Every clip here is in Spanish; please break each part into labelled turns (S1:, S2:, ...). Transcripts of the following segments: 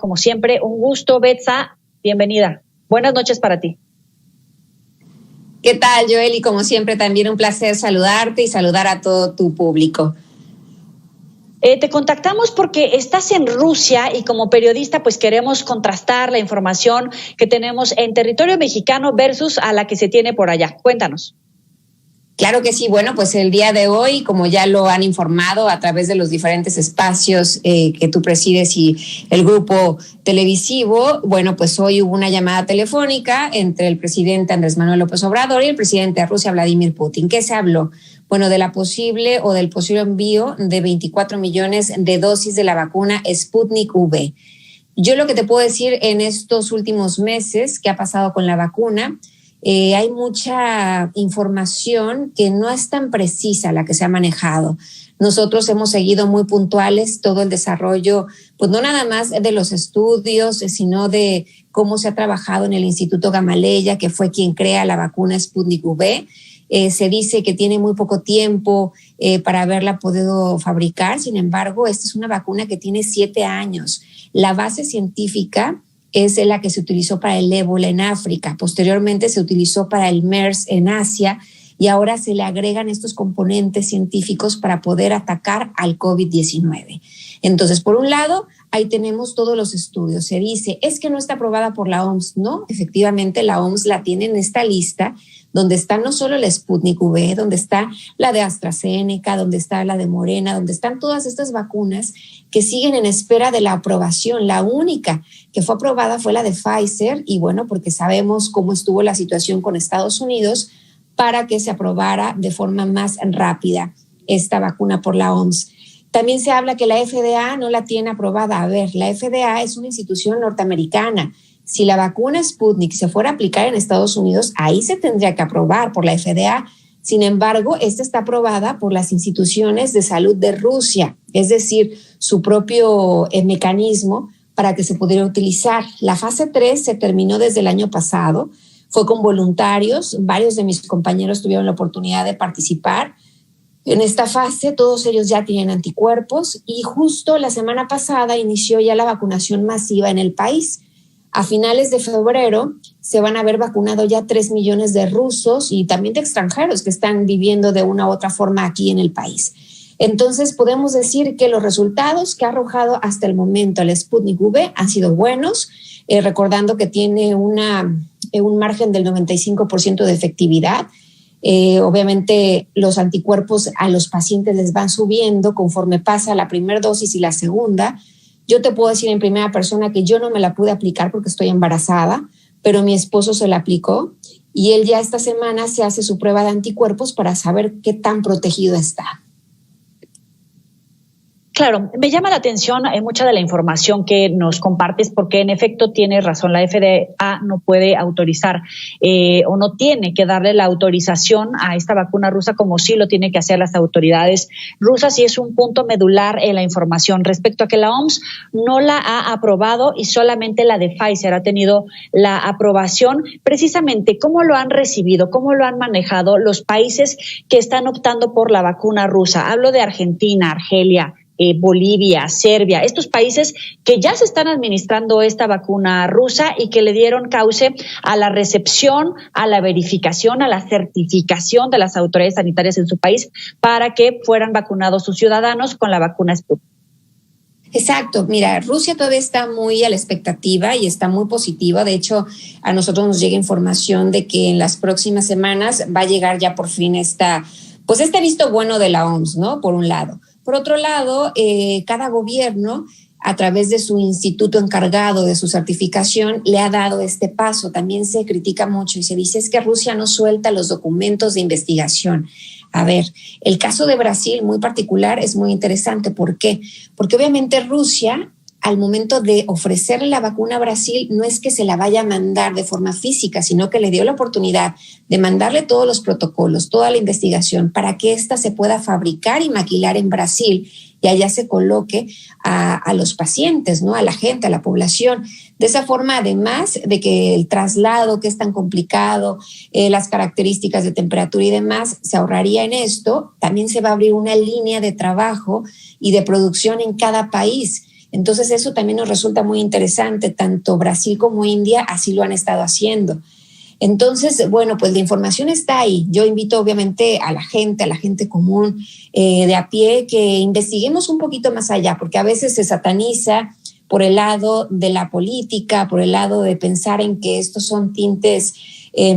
S1: como siempre, un gusto. Betsa, bienvenida. Buenas noches para ti.
S2: ¿Qué tal, Joely? Como siempre, también un placer saludarte y saludar a todo tu público.
S1: Te contactamos porque estás en Rusia y como periodista pues queremos contrastar la información que tenemos en territorio mexicano versus a la que se tiene por allá. Cuéntanos.
S2: Claro que sí. Bueno, pues el día de hoy, como ya lo han informado a través de los diferentes espacios que tú presides y el grupo televisivo, bueno, pues hoy hubo una llamada telefónica entre el presidente Andrés Manuel López Obrador y el presidente de Rusia, Vladimir Putin. ¿Qué se habló? Bueno, del posible envío de 24 millones de dosis de la vacuna Sputnik V. Yo lo que te puedo decir en estos últimos meses que ha pasado con la vacuna, hay mucha información que no es tan precisa la que se ha manejado. Nosotros hemos seguido muy puntuales todo el desarrollo, pues no nada más de los estudios, sino de cómo se ha trabajado en el Instituto Gamaleya, que fue quien crea la vacuna Sputnik V. Se dice que tiene muy poco tiempo para haberla podido fabricar. Sin embargo, esta es una vacuna que tiene 7 años. La base científica es la que se utilizó para el ébola en África. Posteriormente se utilizó para el MERS en Asia y ahora se le agregan estos componentes científicos para poder atacar al COVID-19. Entonces, por un lado, ahí tenemos todos los estudios. Se dice, es que no está aprobada por la OMS. No, efectivamente la OMS la tiene en esta lista donde está no solo la Sputnik V, donde está la de AstraZeneca, donde está la de Moderna, donde están todas estas vacunas que siguen en espera de la aprobación. La única que fue aprobada fue la de Pfizer y bueno, porque sabemos cómo estuvo la situación con Estados Unidos para que se aprobara de forma más rápida esta vacuna por la OMS. También se habla que la FDA no la tiene aprobada. A ver, la FDA es una institución norteamericana. Si la vacuna Sputnik se fuera a aplicar en Estados Unidos, ahí se tendría que aprobar por la FDA. Sin embargo, esta está aprobada por las instituciones de salud de Rusia, es decir, su propio mecanismo para que se pudiera utilizar. La fase 3 se terminó desde el año pasado, fue con voluntarios, varios de mis compañeros tuvieron la oportunidad de participar. En esta fase todos ellos ya tienen anticuerpos y justo la semana pasada inició ya la vacunación masiva en el país. A finales de febrero se van a haber vacunado ya 3 millones de rusos y también de extranjeros que están viviendo de una u otra forma aquí en el país. Entonces podemos decir que los resultados que ha arrojado hasta el momento el Sputnik V han sido buenos, recordando que tiene un margen del 95% de efectividad. Obviamente los anticuerpos a los pacientes les van subiendo conforme pasa la primera dosis y la segunda. Yo te puedo decir en primera persona que yo no me la pude aplicar porque estoy embarazada, pero mi esposo se la aplicó y él ya esta semana se hace su prueba de anticuerpos para saber qué tan protegido está.
S1: Claro, me llama la atención mucha de la información que nos compartes porque en efecto tienes razón, la FDA no puede autorizar o no tiene que darle la autorización a esta vacuna rusa como sí lo tiene que hacer las autoridades rusas y es un punto medular en la información respecto a que la OMS no la ha aprobado y solamente la de Pfizer ha tenido la aprobación. Precisamente, ¿cómo lo han recibido? ¿Cómo lo han manejado los países que están optando por la vacuna rusa? Hablo de Argentina, Argelia, Bolivia, Serbia, estos países que ya se están administrando esta vacuna rusa y que le dieron cauce a la recepción, a la verificación, a la certificación de las autoridades sanitarias en su país para que fueran vacunados sus ciudadanos con la vacuna Sputnik.
S2: Exacto, mira, Rusia todavía está muy a la expectativa y está muy positiva. De hecho, a nosotros nos llega información de que en las próximas semanas va a llegar ya por fin este visto bueno de la OMS, ¿no? Por un lado. Por otro lado, cada gobierno, a través de su instituto encargado de su certificación, le ha dado este paso. También se critica mucho y se dice es que Rusia no suelta los documentos de investigación. A ver, el caso de Brasil muy particular es muy interesante. ¿Por qué? Porque obviamente Rusia, al momento de ofrecerle la vacuna a Brasil, no es que se la vaya a mandar de forma física, sino que le dio la oportunidad de mandarle todos los protocolos, toda la investigación para que ésta se pueda fabricar y maquilar en Brasil y allá se coloque a los pacientes, ¿no? A la gente, a la población. De esa forma, además de que el traslado que es tan complicado, las características de temperatura y demás, se ahorraría en esto. También se va a abrir una línea de trabajo y de producción en cada país. Entonces eso también nos resulta muy interesante, tanto Brasil como India así lo han estado haciendo. Entonces, bueno, pues la información está ahí. Yo invito obviamente a la gente común de a pie que investiguemos un poquito más allá, porque a veces se sataniza por el lado de la política, por el lado de pensar en que estos son tintes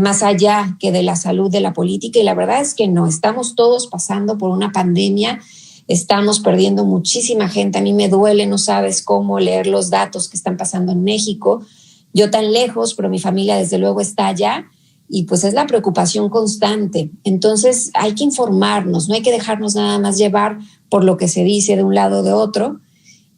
S2: más allá que de la salud de la política, y la verdad es que no, estamos todos pasando por una pandemia, estamos perdiendo muchísima gente. A mí me duele, no sabes cómo, leer los datos que están pasando en México. Yo tan lejos, pero mi familia desde luego está allá, y pues es la preocupación constante. Entonces hay que informarnos, no hay que dejarnos nada más llevar por lo que se dice de un lado o de otro.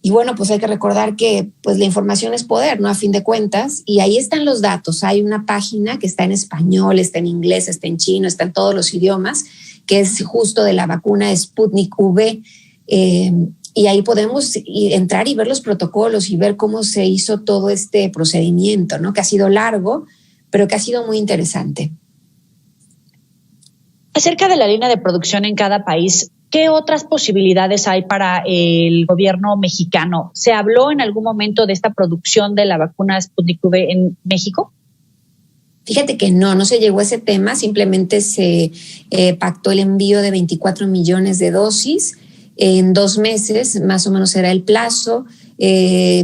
S2: Y bueno, pues hay que recordar que pues la información es poder, ¿no? A fin de cuentas, y ahí están los datos. Hay una página que está en español, está en inglés, está en chino, está en todos los idiomas, que es justo de la vacuna Sputnik V, y ahí podemos entrar y ver los protocolos y ver cómo se hizo todo este procedimiento, ¿no? Que ha sido largo, pero que ha sido muy interesante.
S1: Acerca de la línea de producción en cada país, ¿qué otras posibilidades hay para el gobierno mexicano? ¿Se habló en algún momento de esta producción de la vacuna Sputnik V en México?
S2: Fíjate que no se llegó a ese tema, simplemente se pactó el envío de 24 millones de dosis. En 2 meses más o menos será el plazo.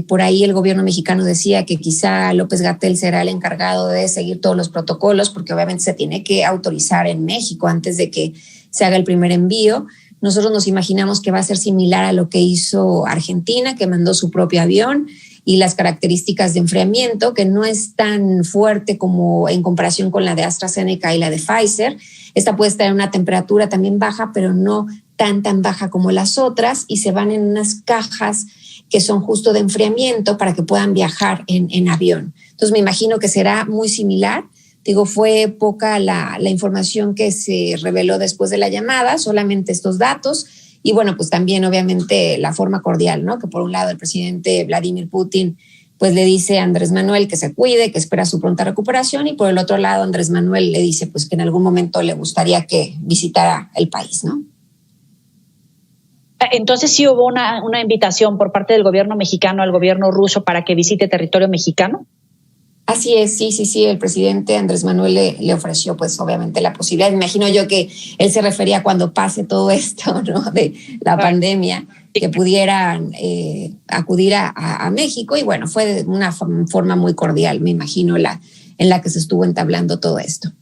S2: Por ahí el gobierno mexicano decía que quizá López-Gatell será el encargado de seguir todos los protocolos, porque obviamente se tiene que autorizar en México antes de que se haga el primer envío. Nosotros nos imaginamos que va a ser similar a lo que hizo Argentina, que mandó su propio avión, y las características de enfriamiento, que no es tan fuerte como en comparación con la de AstraZeneca y la de Pfizer. Esta puede estar en una temperatura también baja, pero no tan baja como las otras, y se van en unas cajas que son justo de enfriamiento para que puedan viajar en avión. Entonces me imagino que será muy similar. Digo, fue poca la información que se reveló después de la llamada, solamente estos datos. Y bueno, pues también obviamente la forma cordial, ¿no? Que por un lado el presidente Vladimir Putin pues le dice a Andrés Manuel que se cuide, que espera su pronta recuperación, y por el otro lado Andrés Manuel le dice pues que en algún momento le gustaría que visitara el país, ¿no?
S1: Entonces sí hubo una invitación por parte del gobierno mexicano al gobierno ruso para que visite territorio mexicano.
S2: Así es, sí, el presidente Andrés Manuel le ofreció pues obviamente la posibilidad. Me imagino yo que él se refería cuando pase todo esto, ¿no? De la pandemia, que pudieran acudir a México, y bueno, fue de una forma muy cordial, me imagino, en la que se estuvo entablando todo esto.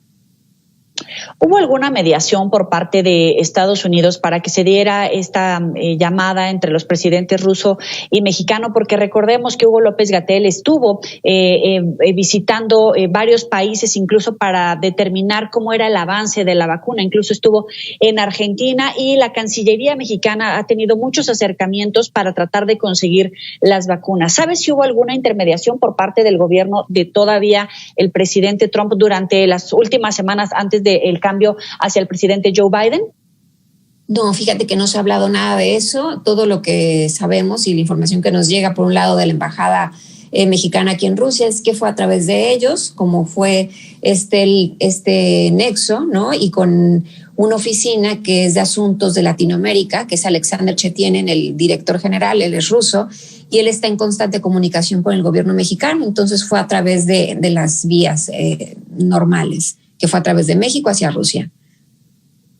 S1: ¿Hubo alguna mediación por parte de Estados Unidos para que se diera esta llamada entre los presidentes ruso y mexicano? Porque recordemos que Hugo López-Gatell estuvo visitando varios países, incluso para determinar cómo era el avance de la vacuna. Incluso estuvo en Argentina, y la Cancillería mexicana ha tenido muchos acercamientos para tratar de conseguir las vacunas. ¿Sabes si hubo alguna intermediación por parte del gobierno de todavía el presidente Trump durante las últimas semanas antes del cambio hacia el presidente Joe Biden?
S2: No, fíjate que no se ha hablado nada de eso. Todo lo que sabemos y la información que nos llega por un lado de la embajada mexicana aquí en Rusia es que fue a través de ellos, como fue este nexo, ¿no? Y con una oficina que es de asuntos de Latinoamérica, que es Alexander Chetienen, el director general, él es ruso, y él está en constante comunicación con el gobierno mexicano. Entonces fue a través de las vías normales, que fue a través de México hacia Rusia.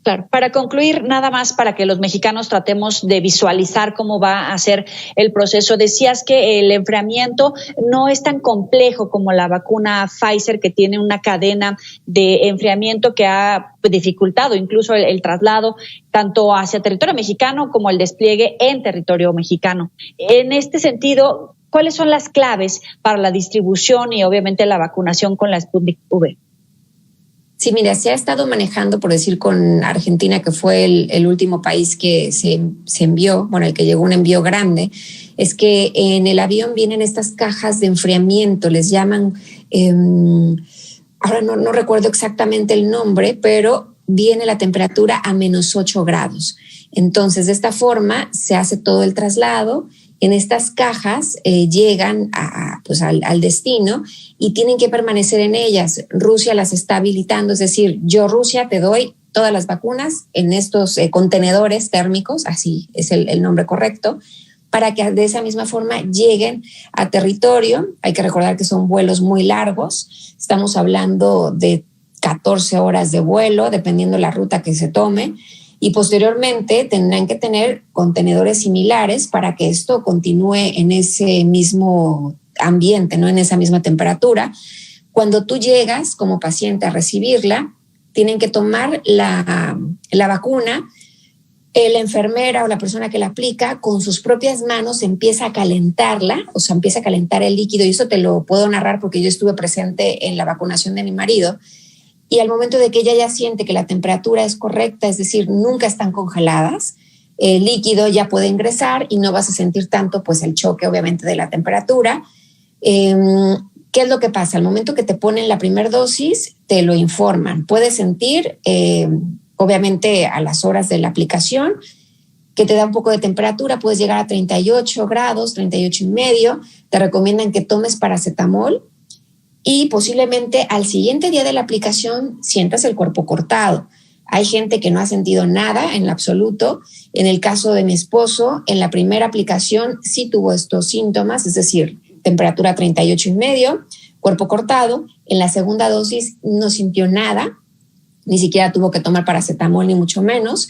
S1: Claro. Para concluir, nada más para que los mexicanos tratemos de visualizar cómo va a ser el proceso. Decías que el enfriamiento no es tan complejo como la vacuna Pfizer, que tiene una cadena de enfriamiento que ha dificultado incluso el traslado tanto hacia territorio mexicano como el despliegue en territorio mexicano. En este sentido, ¿cuáles son las claves para la distribución y obviamente la vacunación con la Sputnik V?
S2: Sí, mira, se ha estado manejando, por decir, con Argentina, que fue el último país que se envió, bueno, el que llegó un envío grande, es que en el avión vienen estas cajas de enfriamiento, les llaman, ahora no recuerdo exactamente el nombre, pero viene la temperatura a -8 grados. Entonces, de esta forma se hace todo el traslado. En estas cajas llegan al destino y tienen que permanecer en ellas. Rusia las está habilitando, es decir, yo, Rusia, te doy todas las vacunas en estos contenedores térmicos, así es el nombre correcto, para que de esa misma forma lleguen a territorio. Hay que recordar que son vuelos muy largos, estamos hablando de 14 horas de vuelo, dependiendo la ruta que se tome, y posteriormente tendrán que tener contenedores similares para que esto continúe en ese mismo ambiente, ¿no? En esa misma temperatura. Cuando tú llegas como paciente a recibirla, tienen que tomar la vacuna. La enfermera o la persona que la aplica con sus propias manos empieza a calentarla, o sea, empieza a calentar el líquido, y eso te lo puedo narrar porque yo estuve presente en la vacunación de mi marido. Y al momento de que ella ya siente que la temperatura es correcta, es decir, nunca están congeladas, el líquido ya puede ingresar y no vas a sentir tanto pues el choque obviamente de la temperatura. ¿Qué es lo que pasa? Al momento que te ponen la primera dosis, te lo informan. Puedes sentir, obviamente a las horas de la aplicación, que te da un poco de temperatura, puedes llegar a 38 grados, 38,5. Te recomiendan que tomes paracetamol y posiblemente al siguiente día de la aplicación sientas el cuerpo cortado. Hay gente que no ha sentido nada en lo absoluto. En el caso de mi esposo, en la primera aplicación sí tuvo estos síntomas, es decir, temperatura 38,5, cuerpo cortado. En la segunda dosis no sintió nada, ni siquiera tuvo que tomar paracetamol, ni mucho menos.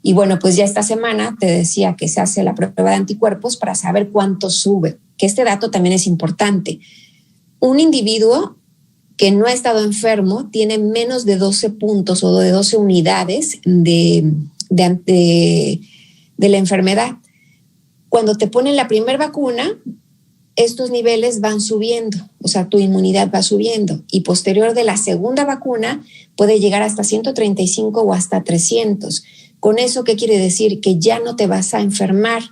S2: Y bueno, pues ya esta semana te decía que se hace la prueba de anticuerpos para saber cuánto sube, que este dato también es importante. Un individuo que no ha estado enfermo tiene menos de 12 puntos o de 12 unidades de la enfermedad. Cuando te ponen la primera vacuna, estos niveles van subiendo, o sea, tu inmunidad va subiendo, y posterior de la segunda vacuna puede llegar hasta 135 o hasta 300. ¿Con eso qué quiere decir? Que ya no te vas a enfermar.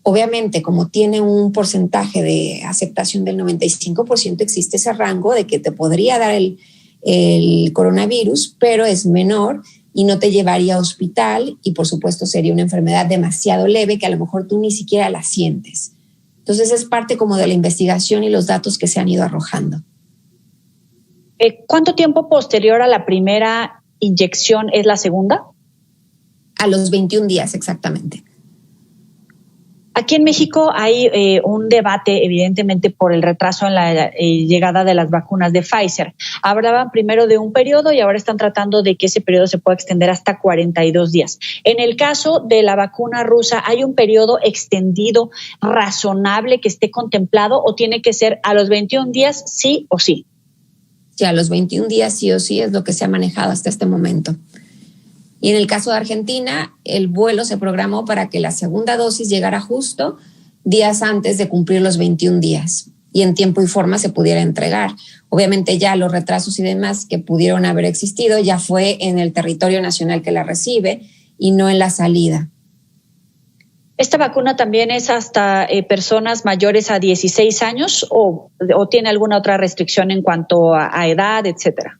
S2: Obviamente, como tiene un porcentaje de aceptación del 95%, existe ese rango de que te podría dar el coronavirus, pero es menor y no te llevaría a hospital, y por supuesto sería una enfermedad demasiado leve que a lo mejor tú ni siquiera la sientes. Entonces es parte como de la investigación y los datos que se han ido arrojando.
S1: ¿Cuánto tiempo posterior a la primera inyección es la segunda?
S2: A los 21 días exactamente.
S1: Aquí en México hay un debate, evidentemente, por el retraso en la llegada de las vacunas de Pfizer. Hablaban primero de un periodo y ahora están tratando de que ese periodo se pueda extender hasta 42 días. En el caso de la vacuna rusa, ¿hay un periodo extendido razonable que esté contemplado o tiene que ser a los 21 días sí o sí?
S2: Sí, a los 21 días sí o sí es lo que se ha manejado hasta este momento. Y en el caso de Argentina, el vuelo se programó para que la segunda dosis llegara justo días antes de cumplir los 21 días y en tiempo y forma se pudiera entregar. Obviamente ya los retrasos y demás que pudieron haber existido ya fue en el territorio nacional que la recibe y no en la salida.
S1: ¿Esta vacuna también es hasta personas mayores a 16 años o tiene alguna otra restricción en cuanto a edad, etcétera?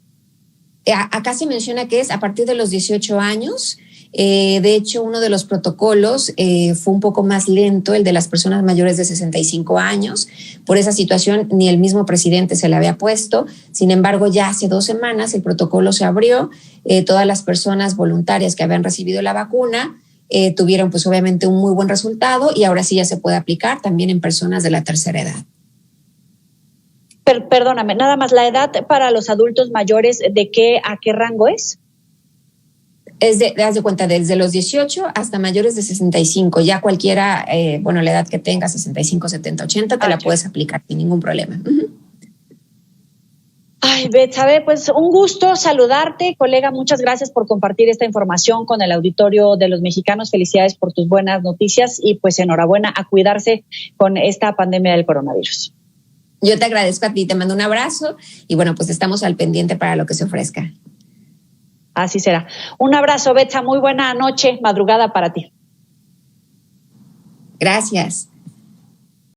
S2: Acá se menciona que es a partir de los 18 años. De hecho, uno de los protocolos fue un poco más lento, el de las personas mayores de 65 años. Por esa situación, ni el mismo presidente se le había puesto. Sin embargo, ya hace 2 semanas el protocolo se abrió. Todas las personas voluntarias que habían recibido la vacuna tuvieron, pues, obviamente un muy buen resultado y ahora sí ya se puede aplicar también en personas de la tercera edad.
S1: Perdóname, nada más, ¿la edad para los adultos mayores de qué a qué rango es?
S2: Haz de cuenta, desde los 18 hasta mayores de 65. Ya cualquiera, la edad que tenga, 65, 70, 80, te la puedes aplicar sin ningún problema. Uh-huh.
S1: Ay, Betsabe, pues un gusto saludarte, colega. Muchas gracias por compartir esta información con el auditorio de los mexicanos. Felicidades por tus buenas noticias y pues enhorabuena a cuidarse con esta pandemia del coronavirus.
S2: Yo te agradezco a ti, te mando un abrazo y bueno, pues estamos al pendiente para lo que se ofrezca.
S1: Así será. Un abrazo, Betsa, muy buena noche, madrugada para ti.
S2: Gracias.